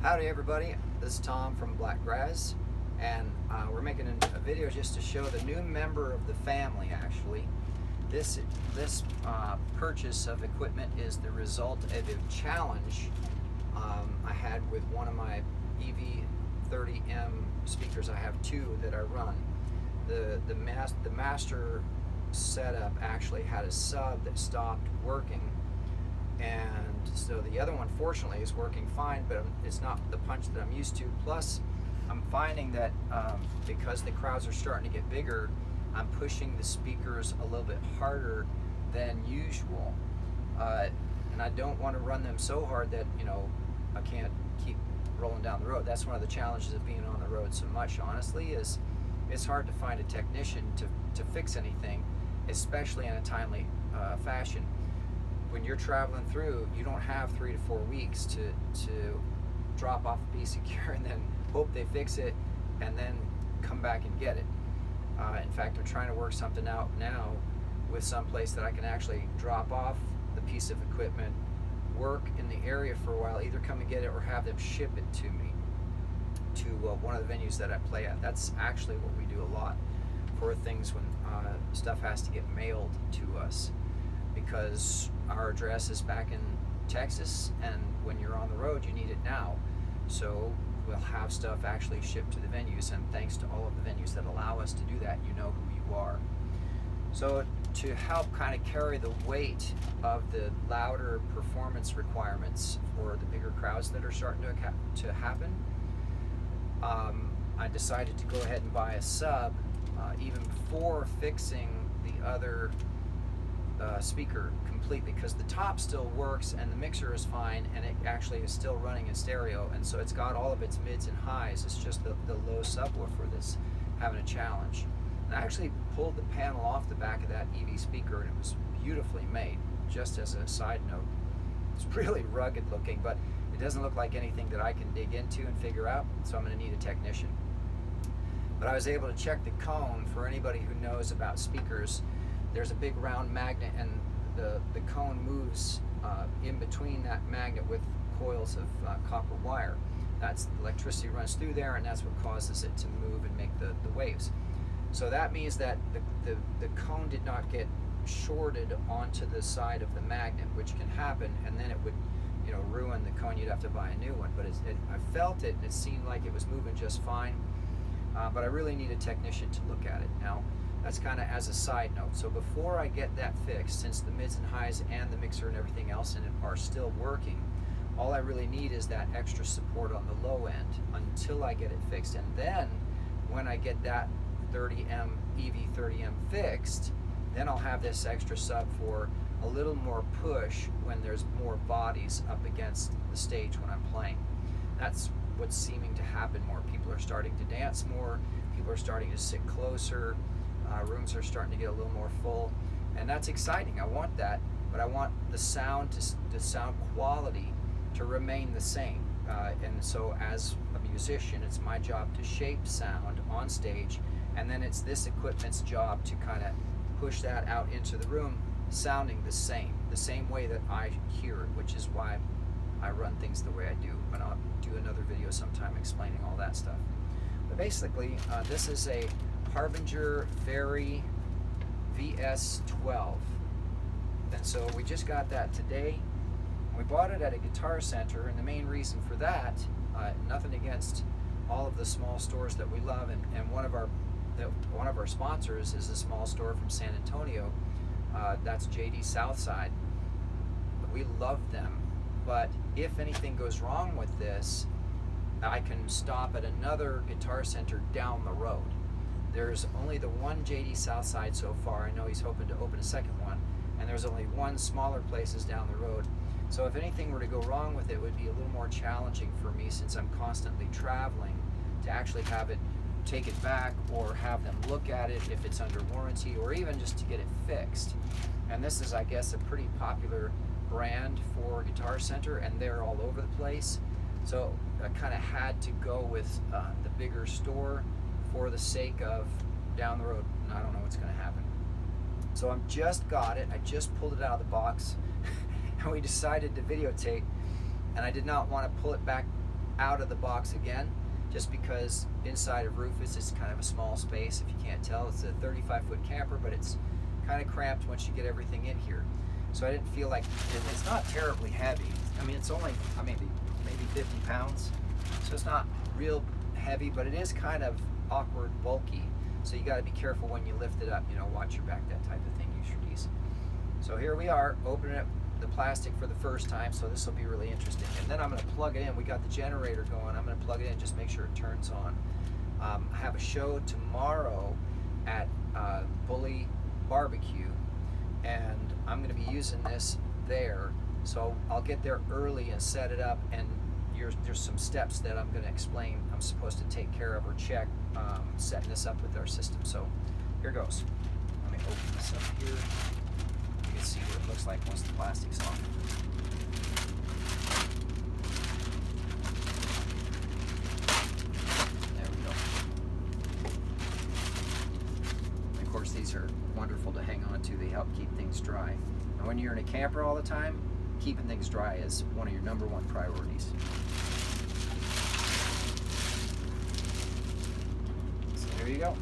Howdy everybody, this is Tom from Blakgraz, and we're making a video just to show the new member of the family. Actually, this purchase of equipment is the result of a challenge I had with one of my EV30M speakers. I have two that I run. The master setup actually had a sub that stopped working, and so the other one fortunately is working fine, but it's not the punch that I'm used to. Plus I'm finding that because the crowds are starting to get bigger, I'm pushing the speakers a little bit harder than usual, and I don't want to run them so hard that I can't keep rolling down the road. That's one of the challenges of being on the road so much, honestly, is it's hard to find a technician to fix anything, especially in a timely fashion. When you're traveling through, you don't have 3 to 4 weeks to drop off a piece of gear and then hope they fix it and then come back and get it. In fact, I'm trying to work something out now with some place that I can actually drop off the piece of equipment, work in the area for a while, either come and get it or have them ship it to me to one of the venues that I play at. That's actually what we do a lot for things when stuff has to get mailed to us, because our address is back in Texas, and when you're on the road you need it now. So we'll have stuff actually shipped to the venues, and thanks to all of the venues that allow us to do that, you know who you are. So to help kind of carry the weight of the louder performance requirements for the bigger crowds that are starting to happen, I decided to go ahead and buy a sub even before fixing the other speaker completely, because the top still works and the mixer is fine, and it actually is still running in stereo, and so it's got all of its mids and highs. It's just the low subwoofer that's having a challenge. And I actually pulled the panel off the back of that EV speaker, and it was beautifully made. Just as a side note, it's really rugged looking, but it doesn't look like anything that I can dig into and figure out, so I'm going to need a technician. But I was able to check the cone. For anybody who knows about speakers, there's a big round magnet, and the cone moves in between that magnet with coils of copper wire. That's electricity runs through there, and that's what causes it to move and make the waves. So that means that the cone did not get shorted onto the side of the magnet, which can happen, and then it would ruin the cone. You'd have to buy a new one. But I felt it, and it seemed like it was moving just fine. But I really need a technician to look at it. Now, that's kind of as a side note. So before I get that fixed, since the mids and highs and the mixer and everything else in it are still working, all I really need is that extra support on the low end until I get it fixed. And then when I get that EV30M fixed, then I'll have this extra sub for a little more push when there's more bodies up against the stage when I'm playing. That's what's seeming to happen more. People are starting to dance more, people are starting to sit closer, rooms are starting to get a little more full, and that's exciting. I want that, but I want the sound quality to remain the same. And so as a musician, it's my job to shape sound on stage, and then it's this equipment's job to kind of push that out into the room sounding the same way that I hear it, which is why I run things the way I do. But I'll do another video sometime explaining all that stuff. But basically, this is a Harbinger V12, and so we just got that today. We bought it at a Guitar Center, and the main reason for that, nothing against all of the small stores that we love, and one of our sponsors is a small store from San Antonio. That's JD Southside. We love them, but if anything goes wrong with this, I can stop at another Guitar Center down the road. There's only the one JD Southside so far. I know he's hoping to open a second one, and there's only one smaller places down the road. So if anything were to go wrong with it, it would be a little more challenging for me, since I'm constantly traveling, to actually have it, take it back, or have them look at it if it's under warranty, or even just to get it fixed. And this is, I guess, a pretty popular brand for Guitar Center, and they're all over the place. So I kind of had to go with the bigger store for the sake of down the road, and I don't know what's going to happen. So I just got it. I just pulled it out of the box, and we decided to videotape, and I did not want to pull it back out of the box again, just because inside of Rufus is kind of a small space. If you can't tell, it's a 35-foot camper, but it's kind of cramped once you get everything in here. So I didn't feel like it's not terribly heavy. I mean, it's only maybe 50 pounds, so it's not real heavy, but it is kind of awkward, bulky. So you got to be careful when you lift it up. You know, watch your back, that type of thing. Use your knees. So here we are, opening up the plastic for the first time, so this will be really interesting. And then I'm going to plug it in. We got the generator going. I'm going to plug it in, just make sure it turns on. I have a show tomorrow at Bully Barbecue, and I'm going to be using this there. So I'll get there early and set it up, and there's some steps that I'm going to explain I'm supposed to take care of or check setting this up with our system. So here goes. Let me open this up here. You can see what it looks like once the plastic's on. There we go. And of course, these are wonderful to hang on to. They help keep things dry. And when you're in a camper all the time, keeping things dry is one of your #1 priorities. So there you go.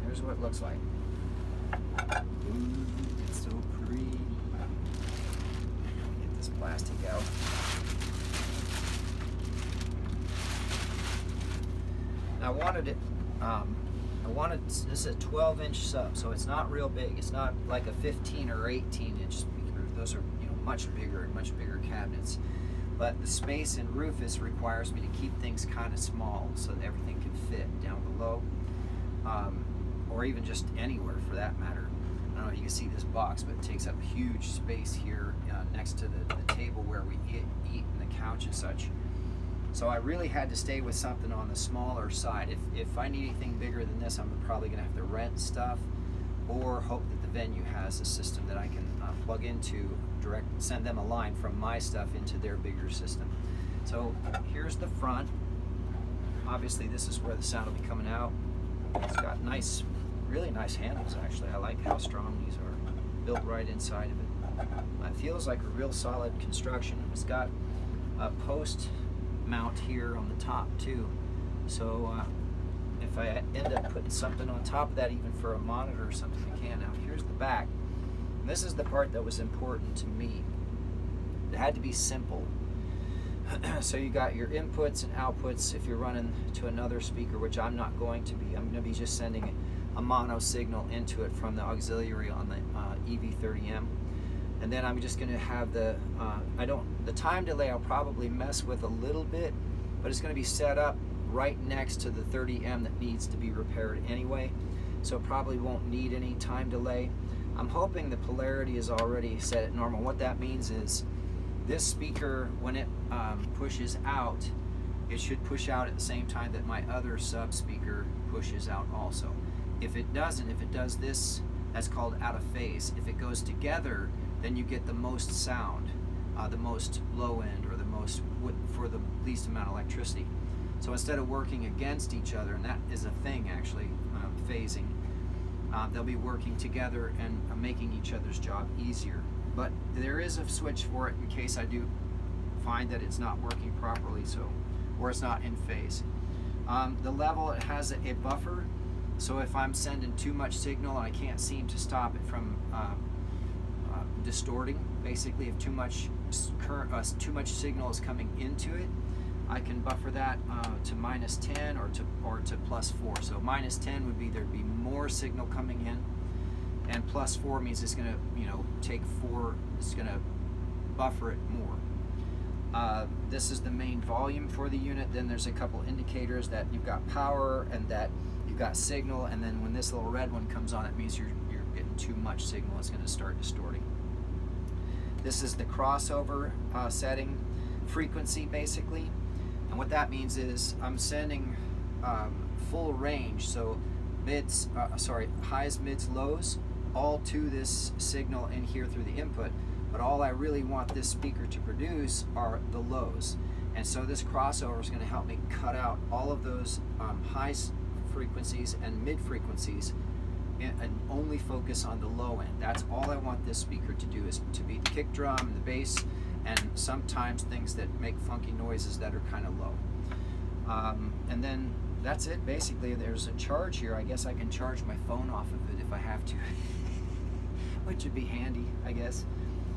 Here's what it looks like. Ooh, it's so pretty. Get this plastic out. Now this is a 12-inch sub, so it's not real big. It's not like a 15 or 18-inch speaker. Those are much bigger cabinets. But the space in Rufus requires me to keep things kind of small so that everything can fit down below, or even just anywhere for that matter. I don't know if you can see this box, but it takes up huge space here next to the table where we eat and the couch and such. So I really had to stay with something on the smaller side. If I need anything bigger than this, I'm probably going to have to rent stuff, or hope that the venue has a system that I can plug into, send them a line from my stuff into their bigger system. So here's the front. Obviously this is where the sound will be coming out. It's got really nice handles actually. I like how strong these are, built right inside of it. It feels like a real solid construction. It's got a post mount here on the top too. So if I end up putting something on top of that, even for a monitor or something, I can. Now here's the back. And this is the part that was important to me. It had to be simple. So you got your inputs and outputs if you're running to another speaker, which I'm not going to be. I'm going to be just sending a mono signal into it from the auxiliary on the EV30M. And then I'm just going to have the time delay I'll probably mess with a little bit, but it's going to be set up right next to the 30M that needs to be repaired anyway, so it probably won't need any time delay. I'm hoping the polarity is already set at normal. What that means is this speaker, when it pushes out, it should push out at the same time that my other sub speaker pushes out also. If it doesn't, if it does this, that's called out of phase. If it goes together, then you get the most sound, the most low end, or the most for the least amount of electricity. So instead of working against each other, and that is a thing actually, phasing, they'll be working together and making each other's job easier. But there is a switch for it in case I do find that it's not working properly, or it's not in phase. The level, it has a buffer, so if I'm sending too much signal and I can't seem to stop it from distorting, basically if too much signal is coming into it, I can buffer that to -10 or to +4. So -10 would be there'd be more signal coming in, and +4 means it's going to take 4. It's going to buffer it more. This is the main volume for the unit. Then there's a couple indicators that you've got power and that you've got signal, and then when this little red one comes on, it means you're getting too much signal. It's going to start distorting. This is the crossover setting frequency basically, and what that means is I'm sending full range, so highs, mids, lows, all to this signal in here through the input, but all I really want this speaker to produce are the lows. And so this crossover is going to help me cut out all of those high frequencies and mid frequencies and only focus on the low end. That's all I want this speaker to do, is to be the kick drum and the bass and sometimes things that make funky noises that are kind of low. And then that's it basically. There's a charge here. I guess I can charge my phone off of it if I have to, which would be handy, I guess.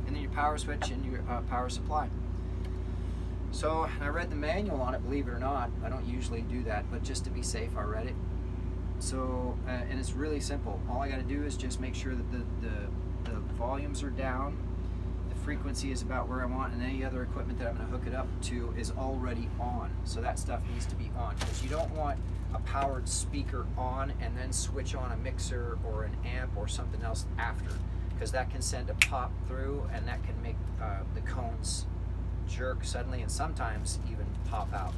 And then your power switch and your power supply. So I read the manual on it, believe it or not. I don't usually do that, but just to be safe, I read it. So, and it's really simple. All I got to do is just make sure that the volumes are down, the frequency is about where I want, and any other equipment that I'm going to hook it up to is already on. So that stuff needs to be on, because you don't want a powered speaker on and then switch on a mixer or an amp or something else after, because that can send a pop through, and that can make the cones jerk suddenly and sometimes even pop out.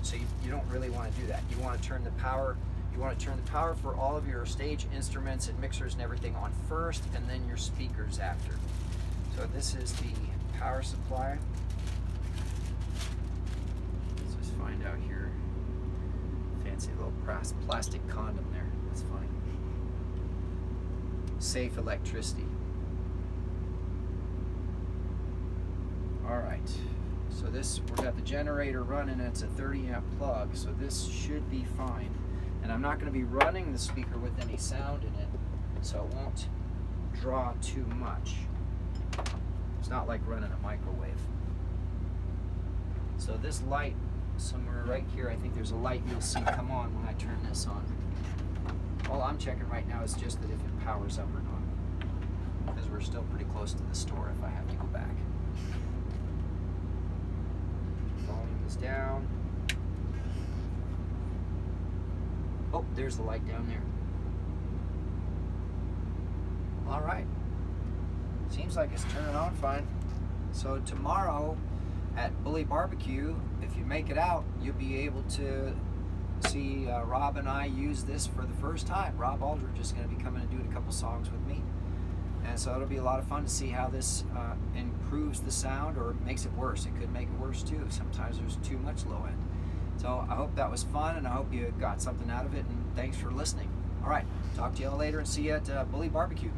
So you don't really want to do that. You want to turn the power. You want to turn the power for all of your stage instruments and mixers and everything on first, and then your speakers after. So this is the power supply. Let's just find out here. Fancy little plastic condom there. That's funny. Safe electricity. All right. So this, we've got the generator running, and it's a 30 amp plug, so this should be fine. And I'm not going to be running the speaker with any sound in it, so it won't draw too much. It's not like running a microwave. So this light, somewhere right here, I think there's a light you'll see come on when I turn this on. All I'm checking right now is just that if it powers up or not, because we're still pretty close to the store if I have to go back. Volume is down. Oh, there's the light down there. All right. Seems like it's turning on fine. So tomorrow at Bully Barbecue, if you make it out, you'll be able to see Rob and I use this for the first time. Rob Aldridge is going to be coming and doing a couple songs with me. And so it'll be a lot of fun to see how this improves the sound or makes it worse. It could make it worse too. Sometimes there's too much low end. So I hope that was fun, and I hope you got something out of it, and thanks for listening. All right, talk to you all later, and see you at Bully Barbecue.